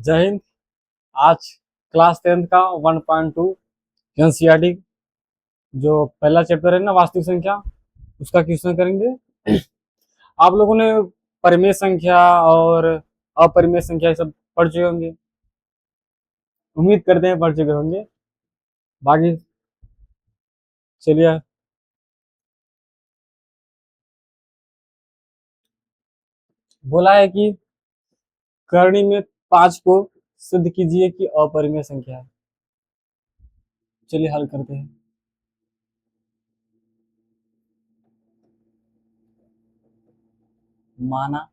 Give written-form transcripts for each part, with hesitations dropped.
जय हिंद। आज class 10th का 1.2 एनसीईआरटी जो पहला चैप्टर है ना वास्तविक संख्या, उसका क्वेश्चन करेंगे। आप लोगों ने परिमेय संख्या और अपरिमेय संख्या ये सब पढ़ चुके होंगे, उम्मीद करते हैं पढ़ चुके होंगे। बाकी चलिए, बोला है कि करणी में 5 को सिद्ध कीजिए कि अपरिमेय संख्या है। चलिए हल करते हैं। माना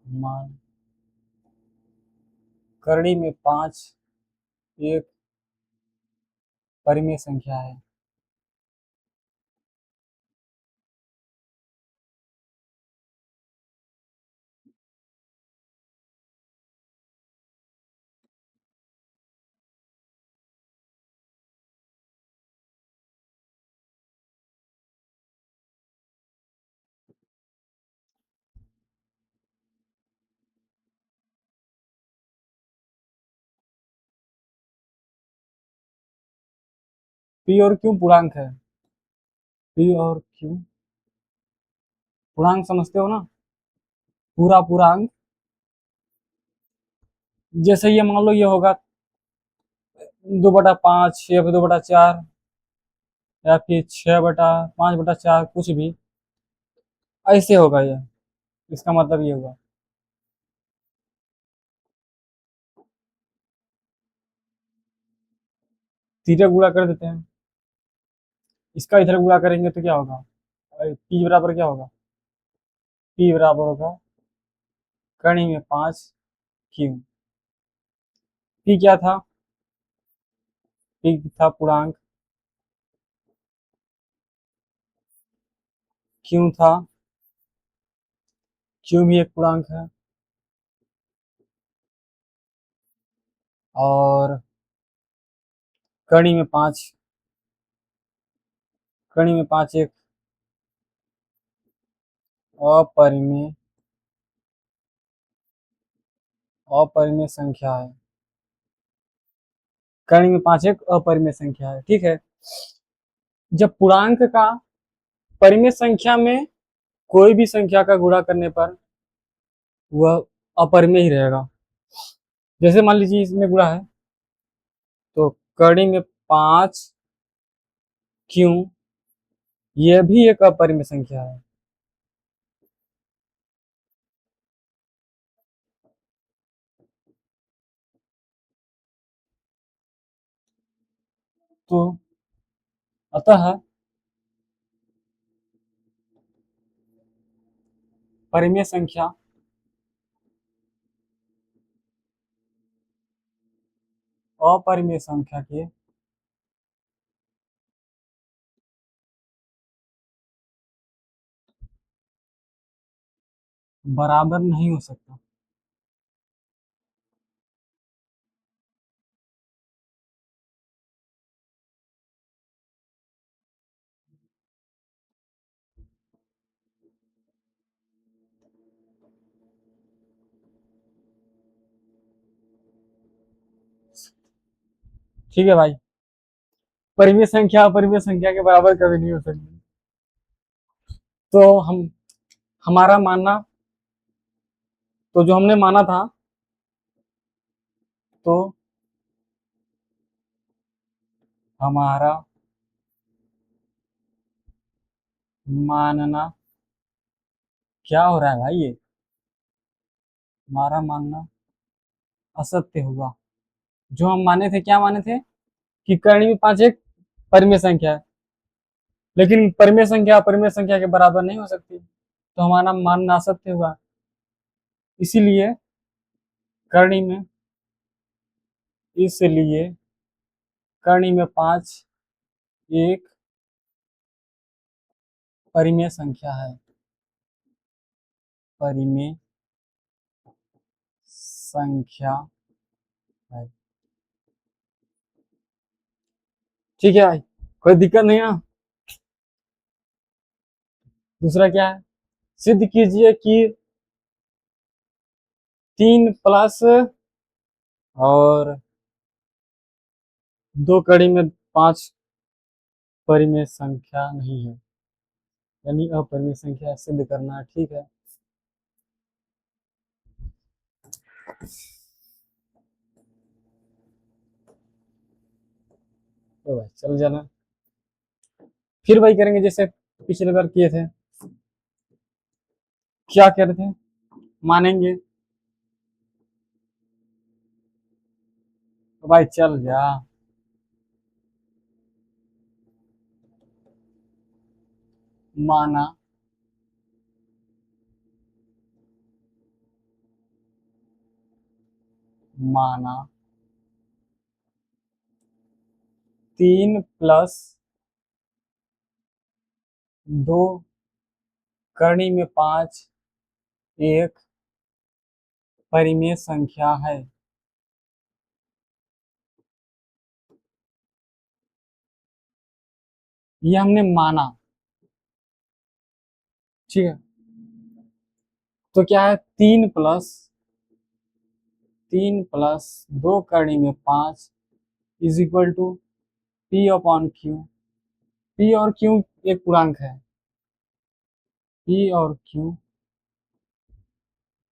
मान करणी में 5 एक परिमेय संख्या है। पी और क्यू पूर्णांक है। पी और क्यू पूर्णांक समझते हो ना, पूरा पूर्णांक। जैसे ये मान लो ये होगा 2/5 या फिर 2/4 या फिर 6/5/4, कुछ भी ऐसे होगा ये। इसका मतलब ये होगा। तीसरा गुणा कर देते हैं, इसका इधर गुणा करेंगे तो क्या होगा, पी बराबर क्या होगा, पी बराबर होगा कर्ण में 5 क्यू। पी क्या था, पी था पूर्णांक, क्यू था, क्यू भी एक पूर्णांक है, और कर्ण में 5, कर्ण में 5 एक अपरिमेय अपरिमेय संख्या है। कर्ण में 5 एक अपरिमेय संख्या है, ठीक है। जब पूर्णांक का परिमेय संख्या में कोई भी संख्या का गुणा करने पर वह अपरिमेय ही रहेगा। जैसे मान लीजिए इसमें गुणा है तो कर्ण में 5 क्यों, यह भी एक अपरिमेय संख्या है। तो अतः परिमेय संख्या अपरिमेय संख्या के बराबर नहीं हो सकता। ठीक है भाई, परिमेय संख्या अपरिमेय संख्या के बराबर कभी नहीं हो सकती। तो हमारा मानना, तो जो हमने माना था, तो हमारा मानना क्या हो रहा है भाई, ये हमारा मानना असत्य हुआ। जो हम माने थे, क्या माने थे कि कर्ण में 5 एक परिमेय संख्या है, लेकिन परिमेय संख्या अपरिमेय संख्या के बराबर नहीं हो सकती, तो हमारा मानना असत्य हुआ। इसीलिए करणी में इसलिए करणी में 5 एक परिमेय संख्या है, परिमेय संख्या है। ठीक है भाई, कोई दिक्कत नहीं ना। दूसरा क्या है, सिद्ध कीजिए कि 3 प्लस और 2 कड़ी में 5 परिमेय संख्या नहीं है, यानी अपरिमेय संख्या सिद्ध करना है। ठीक है, तो भाई चल जाना, फिर वही करेंगे जैसे पिछले बार किए थे। क्या कह रहे थे, मानेंगे तो भाई चल जा। माना माना 3 प्लस 2 कड़ी में 5 एक परिमेय संख्या है। ये हमने माना, ठीक है। तो क्या है, 3 प्लस 2 कड़ी में 5 is equal to p upon q. P और क्यू एक पूर्णांक है, पी और क्यू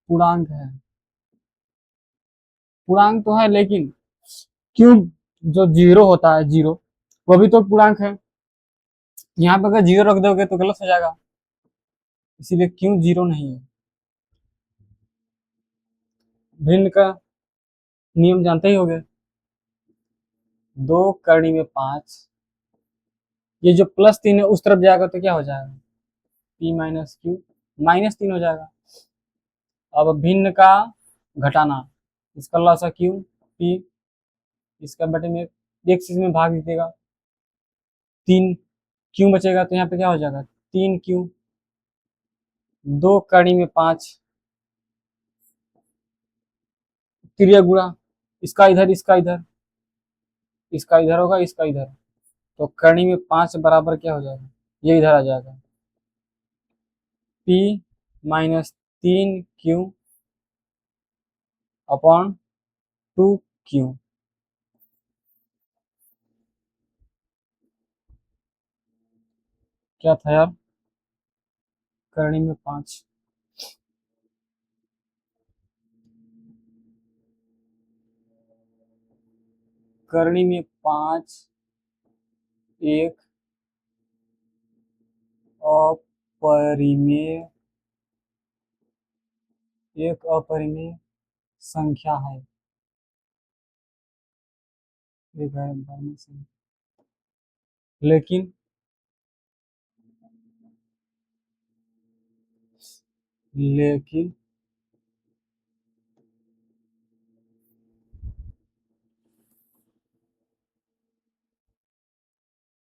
पूर्णांक है, पूर्णांक तो है, लेकिन क्यू जो जीरो होता है, जीरो वो भी तो पूर्णांक है। यहाँ पे अगर जीरो रख दोगे तो गलत हो जाएगा, इसीलिए क्यू जीरो नहीं है। भिन्न का नियम जानते ही होगे, 2 कड़ी में 5, ये जो +3 है उस तरफ जाएगा तो क्या हो जाएगा, पी माइनस क्यू, -3 हो जाएगा। अब भिन्न का घटाना, इसका लॉसा क्यू पी, इसका बटे में एक चीज में भाग दीजिएगा, 3 क्यू बचेगा, तो यहाँ पे क्या हो जाएगा, 3 क्यू। 2 कड़ी में 5 त्रिया गुणा, इसका इधर इसका इधर, इसका इधर होगा इसका इधर, तो कड़ी में 5 बराबर क्या हो जाएगा, ये इधर आ जाएगा, पी -3 क्यू अपॉन 2 क्यू। क्या था यार, करनी में 5, करनी में 5 एक अपरिमेय संख्या है, एक अपरिमेय संख्या, लेकिन लेकिन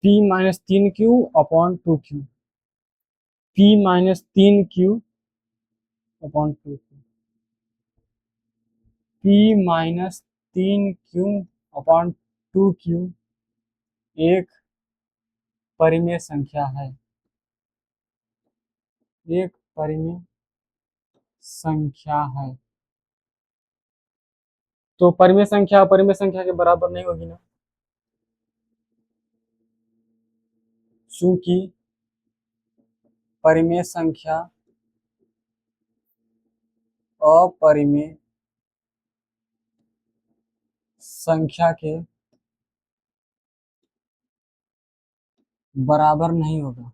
P-3Q upon 2Q, P-3Q upon 2Q, P-3Q upon 2Q एक परिमेय संख्या है, एक परिमेय संख्या है। तो परिमेय संख्या अपरिमेय संख्या के बराबर नहीं होगी ना, चूंकि परिमेय संख्या अपरिमेय संख्या के बराबर नहीं होगा।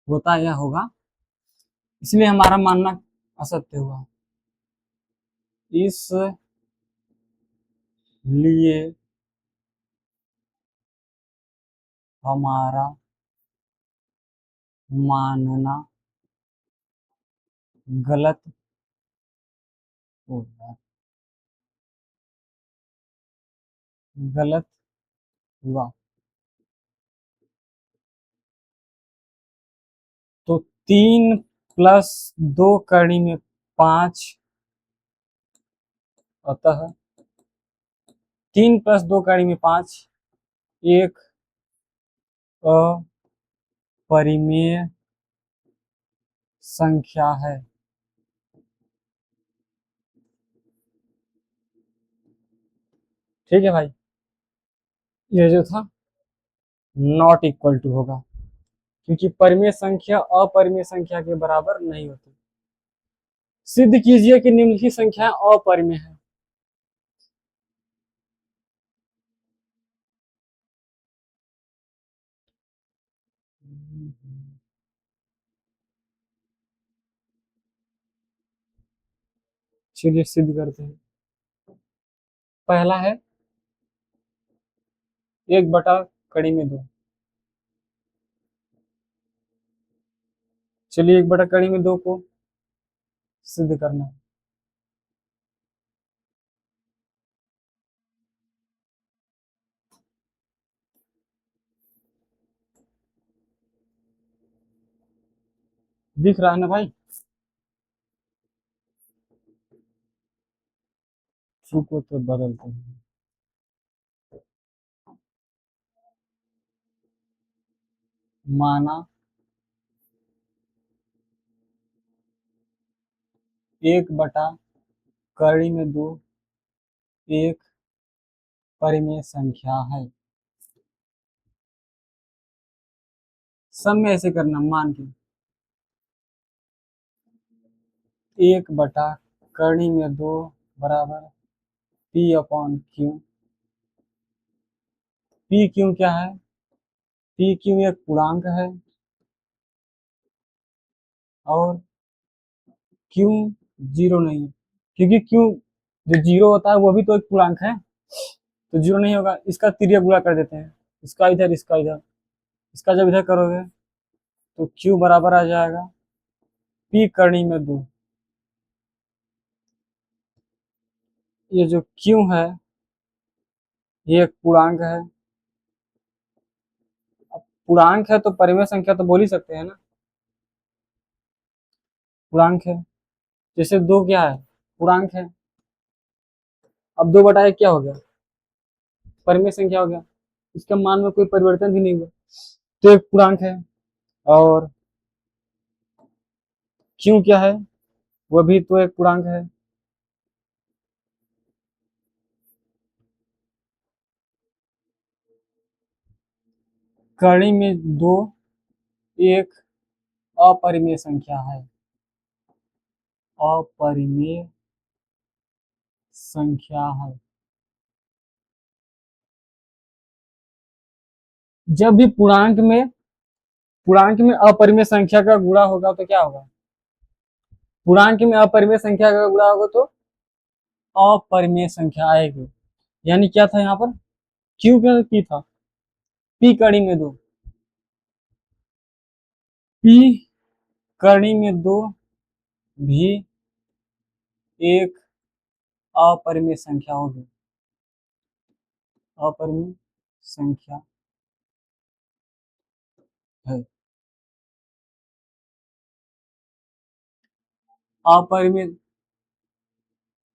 होता यह होगा, इसलिए हमारा मानना असत्य हुआ, इसलिए हमारा मानना गलत होगा, गलत हुआ। तो 3 + 2 कड़ी में 5, अतः 3 + 2 कड़ी में 5 एक अपरिमेय संख्या है। ठीक है भाई, ये जो था नॉट इक्वल टू होगा, क्योंकि परिमेय संख्या अपरिमेय संख्या के बराबर नहीं होती। सिद्ध कीजिए कि निम्नलिखित संख्या अपरिमेय है। चलिए सिद्ध करते हैं। पहला है 1/2। चलिए 1/2 को सिद्ध करना है। दिख रहा है ना भाई? को तो बदलते हैं। माना 1/2 एक परिमेय संख्या है। सब में ऐसे करना, मान के 1/2 बराबर P/Q। पी क्यू क्या है? पी क्यू एक पूर्णांक है और क्यू जीरो नहीं है, क्योंकि क्यू जो जीरो होता है वो भी तो एक पूर्णांक है, तो जीरो नहीं होगा। इसका तिर्यक गुणा कर देते हैं, इसका इधर इसका इधर, इसका जब इधर करोगे तो क्यू बराबर आ जाएगा P/2। ये जो क्यू है ये एक पूर्णांक है। अब पूर्णांक है तो परिमेय संख्या तो बोल ही सकते हैं ना, पूर्णांक है। जैसे 2 क्या है? पूर्णांक है। अब 2/1 क्या हो गया? परिमेय संख्या हो गया, इसके मान में कोई परिवर्तन भी नहीं हुआ, तो एक पूर्णांक है। और क्यों क्या है? वह भी तो एक पूर्णांक है। कड़ी में 2 एक अपरिमेय संख्या है। अपरिमेय संख्या है। जब भी पूर्णांक में अपरिमेय संख्या का गुणा होगा तो क्या होगा? पूर्णांक में अपरिमेय संख्या का गुणा होगा तो अपरिमेय संख्या आएगी। यानी क्या था यहाँ पर? क्यू क्या पी था? पी कड़ी में 2, पी कड़ी में 2 भी एक अपरिमेय संख्या होगी। अपरिमेय संख्या है। अपरिमेय,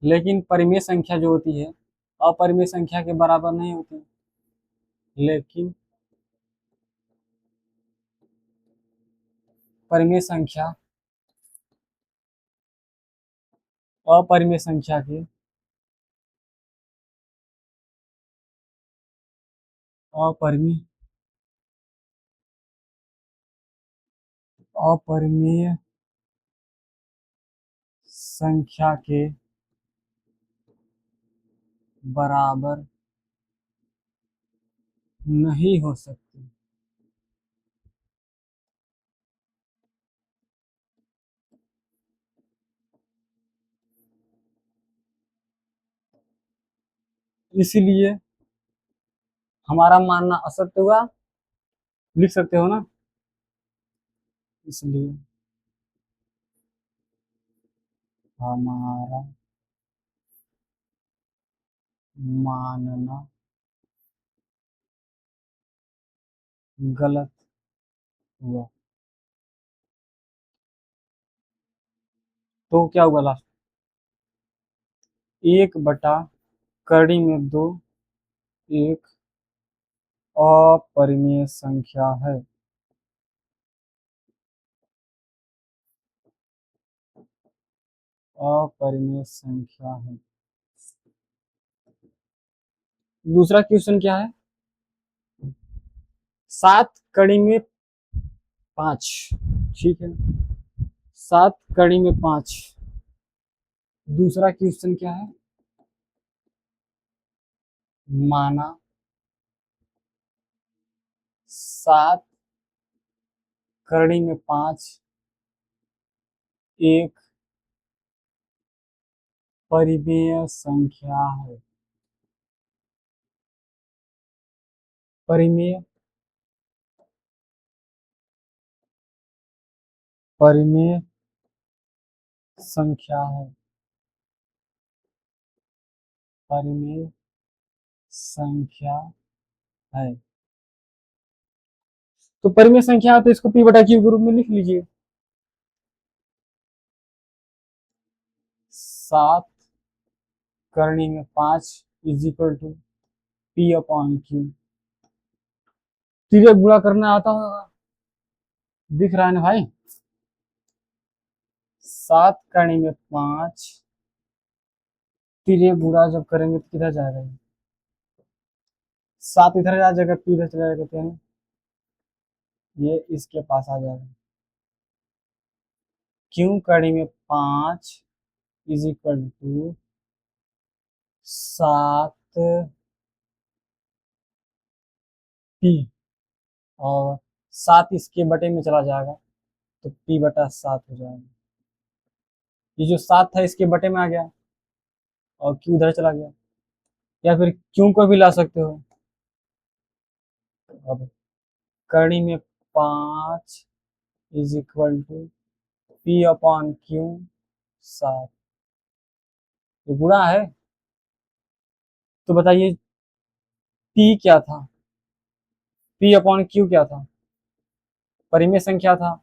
लेकिन परिमेय संख्या जो होती है अपरिमेय संख्या के बराबर नहीं होती। लेकिन परिमेय संख्या अपरिमेय संख्या के अपरिमेय अपरिमेय संख्या के बराबर नहीं हो सकती। इसलिए हमारा मानना असत्य हुआ, लिख सकते हो ना? इसलिए हमारा मानना गलत हुआ। तो क्या हुआ लास्ट? 1/2 कड़ी में 2 एक अपरिमेय संख्या है। अपरिमेय संख्या है। दूसरा क्वेश्चन क्या है? 7 कड़ी में 5, ठीक है, 7 कड़ी में 5। दूसरा क्वेश्चन क्या है? माना 7 कड़ी में 5 एक परिमेय संख्या है। परिमेय परिमेय संख्या है। परिमेय संख्या है। तो परिमेय संख्या है तो इसको p बटा q के रूप में लिख लीजिए। 7 करनी में 5 इज इक्वल टू p अपॉन q। तिर्यक गुणा करना आता होगा, दिख रहा है ना भाई? 7 करनी में 5 तिर्यक गुणा जब करेंगे तो किधर जाएगा? 7 इधर आ जाएगा, p इधर चला जाएगा, तो ये इसके पास आ जाएगा। q कड़ी में 5 इज इक्वल टू 7 p, और 7 इसके बटे में चला जाएगा तो p बटा 7 हो जाएगा। ये जो 7 था इसके बटे में आ गया और q उधर चला गया। या फिर q को भी ला सकते हो। अब कड़ी में 5 इज इक्वल टू p अपॉन q 7। ये गुणा है, तो बताइए p क्या था? p अपॉन q क्या था? परिमेय संख्या था।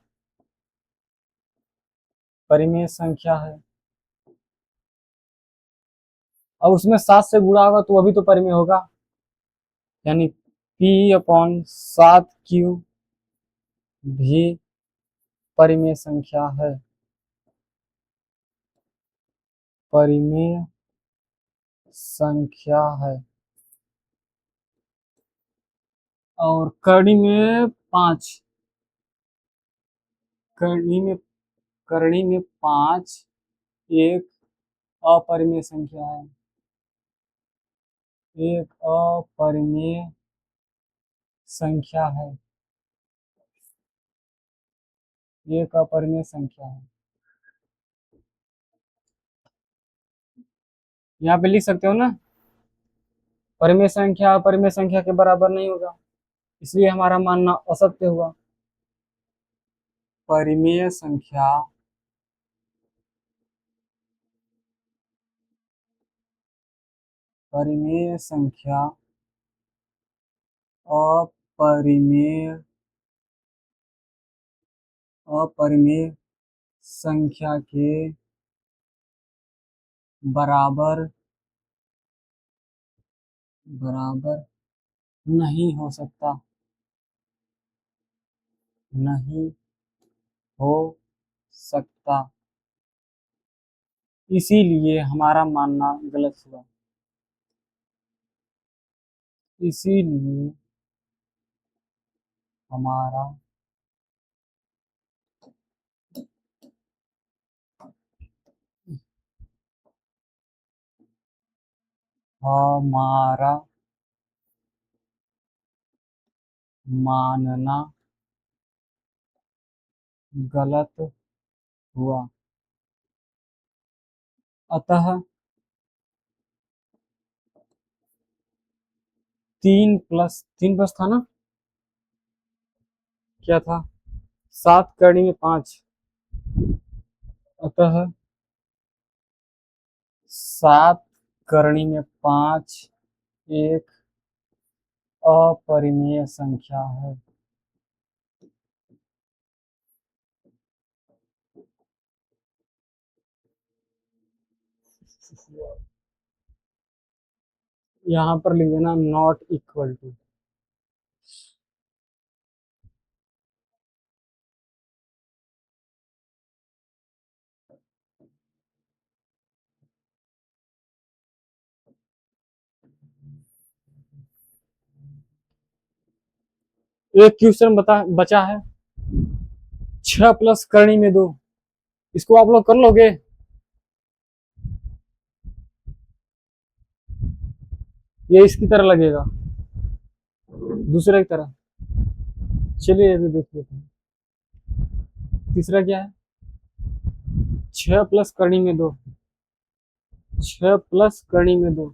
परिमेय संख्या है। अब उसमें 7 से गुणा होगा तो अभी तो परिमेय होगा, यानी p अपॉन 7q भी परिमेय संख्या है। परिमेय संख्या है। और कड़ी में 5, कड़ी में कड़ी में 5 एक अपरिमेय संख्या है। एक अपरिमेय संख्या है। एक अपरिमेय संख्या है। यहाँ पे लिख सकते हो ना, परिमेय संख्या अपरिमेय संख्या के बराबर नहीं होगा, इसलिए हमारा मानना असत्य हुआ। परिमेय संख्या परिमेय संख्या अपरिमेय अपरिमेय संख्या के बराबर बराबर नहीं हो सकता। नहीं हो सकता, इसीलिए हमारा मानना गलत हुआ। इसीलिए हमारा हमारा मानना गलत हुआ। अतः 3 प्लस था ना, क्या था? 7 कड़ी में 5, अतः 7 करनी में 5 एक अपरिमेय संख्या है। यहाँ पर लिख देना नॉट इक्वल टू। एक क्वेश्चन बचा है, 6 + 2 इसको आप लोग कर लोगे? ये इसकी तरह लगेगा, दूसरे की तरह। चलिए ये भी देख लेते हैं। तीसरा क्या है? 6 + 2, 6 + 2।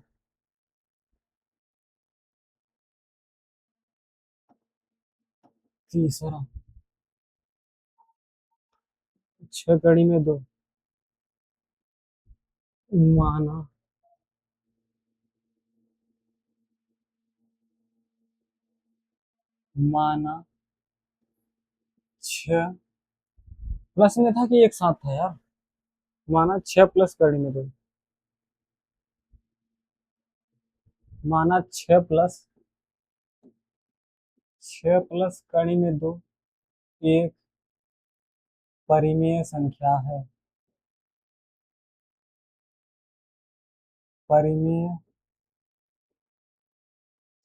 तीसरा 6 × 2 माना माना 6 प्लस में था कि एक साथ था यार? माना 6 + 2, माना 6 + 2 एक परिमेय संख्या है, परिमेय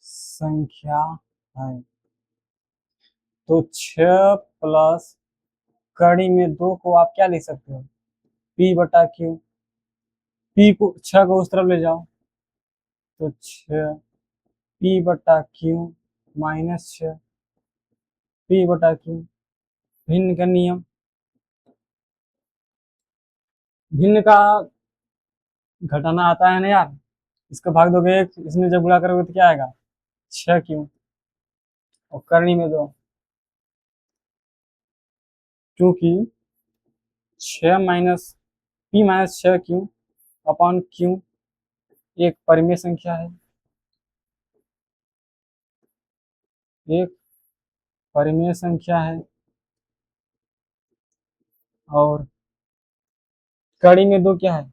संख्या है। तो 6 + 2 को आप क्या लिख सकते हो? P/Q। पी को 6 को उस तरफ ले जाओ तो 6 P/Q -6 P/Q। भिन्न का नियम, भिन्न का घटाना आता है ना यार। इसका भाग दोगे एक, इसमें जब गुणा करोगे तो क्या आएगा? 6Q। और करनी में दो, क्योंकि 6 - P - 6Q/Q एक परिमेय संख्या है, एक परिमेय संख्या है। और कड़ी में दो क्या है?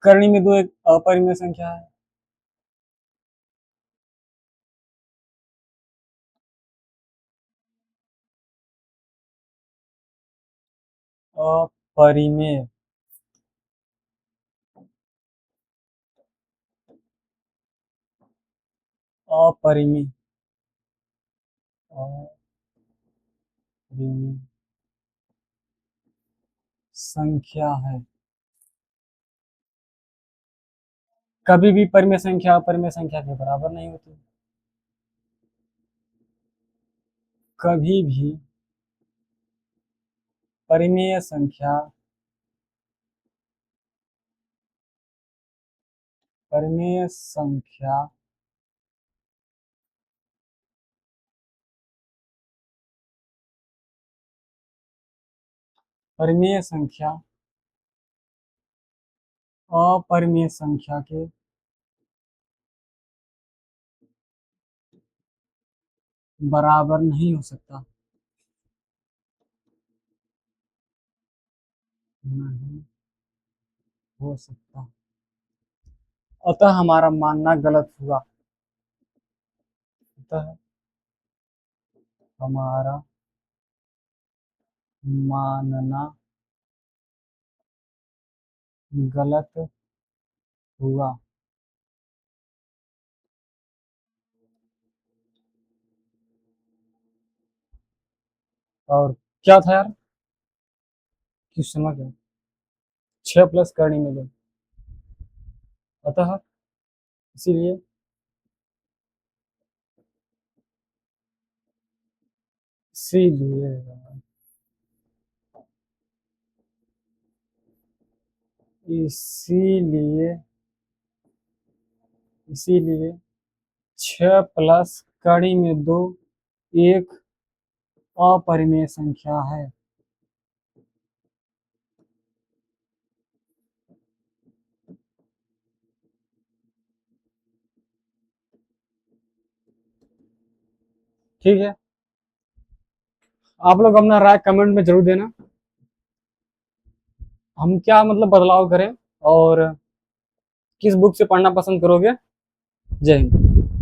करनी में दो एक अपरिमेय संख्या है। अपरिमेय, अपरिमेय, अपरिमेय संख्या है। कभी भी परिमेय संख्या अपरिमेय संख्या के बराबर नहीं होती। कभी भी परिमेय संख्या परिमेय संख्या परिमेय संख्या अपरिमेय संख्या के बराबर नहीं हो सकता, नहीं हो सकता। अतः हमारा मानना गलत हुआ, अतः हमारा मानना गलत हुआ। और क्या था यार क्वेश्चन क्या? 6 + करनी में दो, अतः इसीलिए इसीलिए इसीलिए इसीलिए 6 + 2 एक अपरिमेय संख्या है। ठीक है, आप लोग अपना राय कमेंट में जरूर देना, हम क्या मतलब बदलाव करें और किस बुक से पढ़ना पसंद करोगे। जय हिंद।